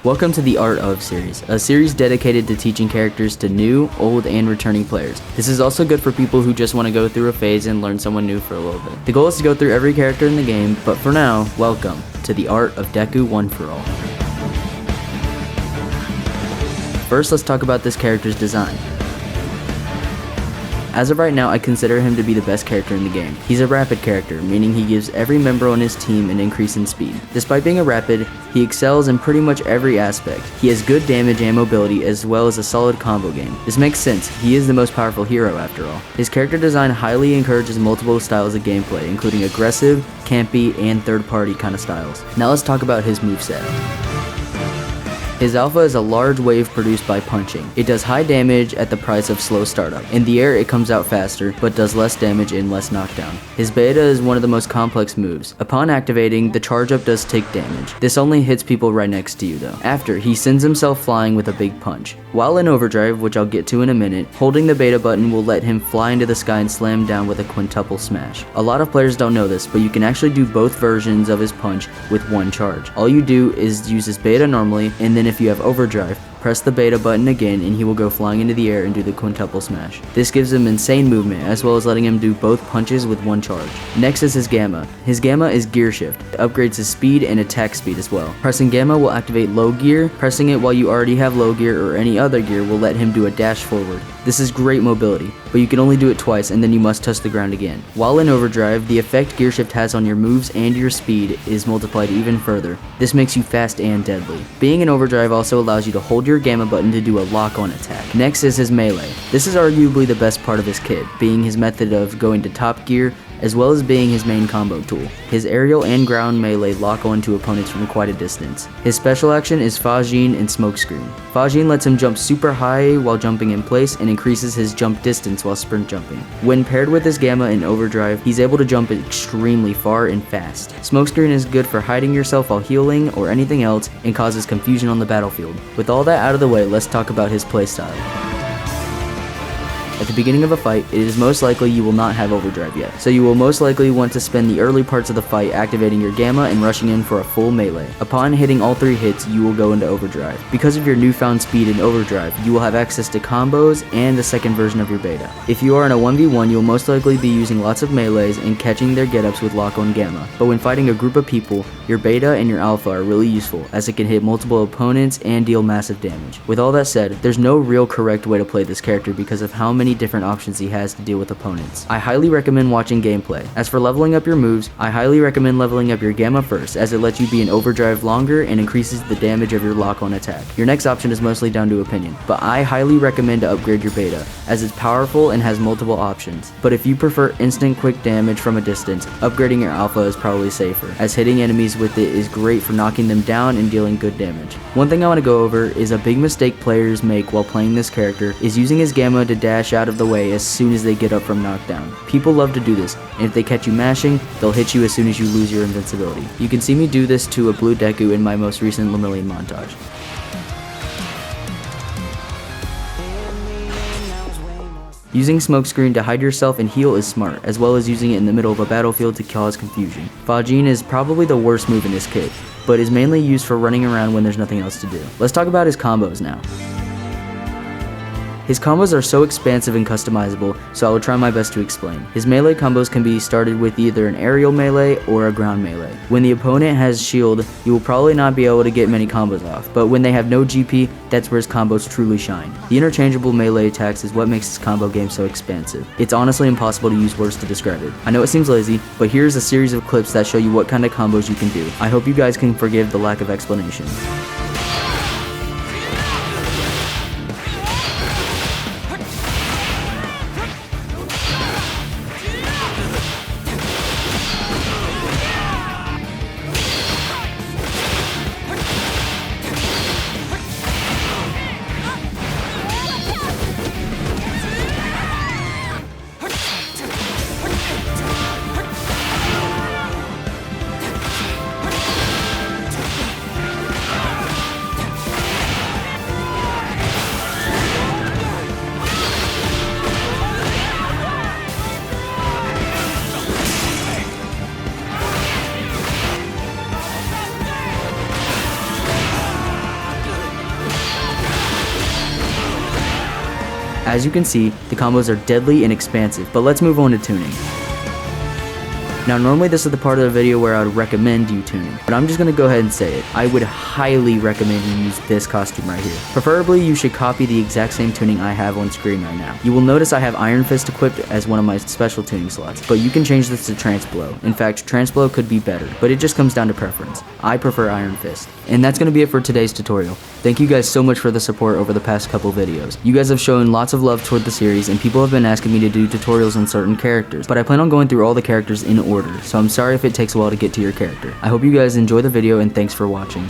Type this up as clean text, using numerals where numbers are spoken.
Welcome to the Art of series, a series dedicated to teaching characters to new, old, and returning players. This is also good for people who just want to go through a phase and learn someone new for a little bit. The goal is to go through every character in the game, but for now, welcome to the Art of Deku One For All. First, let's talk about this character's design. As of right now, I consider him to be the best character in the game. He's a rapid character, meaning he gives every member on his team an increase in speed. Despite being a rapid, he excels in pretty much every aspect. He has good damage and mobility as well as a solid combo game. This makes sense, he is the most powerful hero after all. His character design highly encourages multiple styles of gameplay, including aggressive, campy, and third-party kind of styles. Now let's talk about his moveset. His alpha is a large wave produced by punching. It does high damage at the price of slow startup. In the air, it comes out faster, but does less damage and less knockdown. His beta is one of the most complex moves. Upon activating, the charge up does take damage. This only hits people right next to you though. After, he sends himself flying with a big punch. While in overdrive, which I'll get to in a minute, holding the beta button will let him fly into the sky and slam down with a quintuple smash. A lot of players don't know this, but you can actually do both versions of his punch with one charge. All you do is use his beta normally, and then if you have overdrive, press the beta button again and he will go flying into the air and do the quintuple smash. This gives him insane movement as well as letting him do both punches with one charge. Next is his gamma. His gamma is gear shift. It upgrades his speed and attack speed as well. Pressing gamma will activate low gear. Pressing it while you already have low gear or any other gear will let him do a dash forward. This is great mobility, but you can only do it twice and then you must touch the ground again. While in overdrive, the effect gear shift has on your moves and your speed is multiplied even further. This makes you fast and deadly. Being in overdrive also allows you to hold your gamma button to do a lock-on attack. Next is his melee. This is arguably the best part of his kit, being his method of going to top gear as well as being his main combo tool. His aerial and ground melee lock on to opponents from quite a distance. His special action is Fajin and Smokescreen. Fajin lets him jump super high while jumping in place and increases his jump distance while sprint jumping. When paired with his gamma in overdrive, he's able to jump extremely far and fast. Smokescreen is good for hiding yourself while healing or anything else and causes confusion on the battlefield. With all that out of the way, let's talk about his playstyle. At the beginning of a fight, it is most likely you will not have overdrive yet, so you will most likely want to spend the early parts of the fight activating your gamma and rushing in for a full melee. Upon hitting all 3 hits, you will go into overdrive. Because of your newfound speed in overdrive, you will have access to combos and the second version of your beta. If you are in a 1v1, you'll most likely be using lots of melees and catching their get-ups with lock-on gamma, but when fighting a group of people, your beta and your alpha are really useful, as it can hit multiple opponents and deal massive damage. With all that said, there's no real correct way to play this character because of how many different options he has to deal with opponents. I highly recommend watching gameplay. As for leveling up your moves, I highly recommend leveling up your gamma first, as it lets you be in overdrive longer and increases the damage of your lock-on attack. Your next option is mostly down to opinion, but I highly recommend to upgrade your beta, as it's powerful and has multiple options. But if you prefer instant quick damage from a distance, upgrading your alpha is probably safer, as hitting enemies with it is great for knocking them down and dealing good damage. One thing I want to go over is a big mistake players make while playing this character is using his gamma to dash out of the way as soon as they get up from knockdown. People love to do this, and if they catch you mashing, they'll hit you as soon as you lose your invincibility. You can see me do this to a blue Deku in my most recent Lemillion montage. Using Smokescreen to hide yourself and heal is smart, as well as using it in the middle of a battlefield to cause confusion. Fajin is probably the worst move in this kit, but is mainly used for running around when there's nothing else to do. Let's talk about his combos now. His combos are so expansive and customizable, so I will try my best to explain. His melee combos can be started with either an aerial melee or a ground melee. When the opponent has shield, you will probably not be able to get many combos off, but when they have no GP, that's where his combos truly shine. The interchangeable melee attacks is what makes his combo game so expansive. It's honestly impossible to use words to describe it. I know it seems lazy, but here's a series of clips that show you what kind of combos you can do. I hope you guys can forgive the lack of explanation. As you can see, the combos are deadly and expansive, but let's move on to tuning. Now normally this is the part of the video where I would recommend you tuning, but I'm just going to go ahead and say it. I would highly recommend you use this costume right here. Preferably you should copy the exact same tuning I have on screen right now. You will notice I have Iron Fist equipped as one of my special tuning slots, but you can change this to Trance Blow. In fact, Trance Blow could be better, but it just comes down to preference. I prefer Iron Fist. And that's going to be it for today's tutorial. Thank you guys so much for the support over the past couple videos. You guys have shown lots of love toward the series, and people have been asking me to do tutorials on certain characters, but I plan on going through all the characters in order, so I'm sorry if it takes a while to get to your character. I hope you guys enjoy the video, and thanks for watching.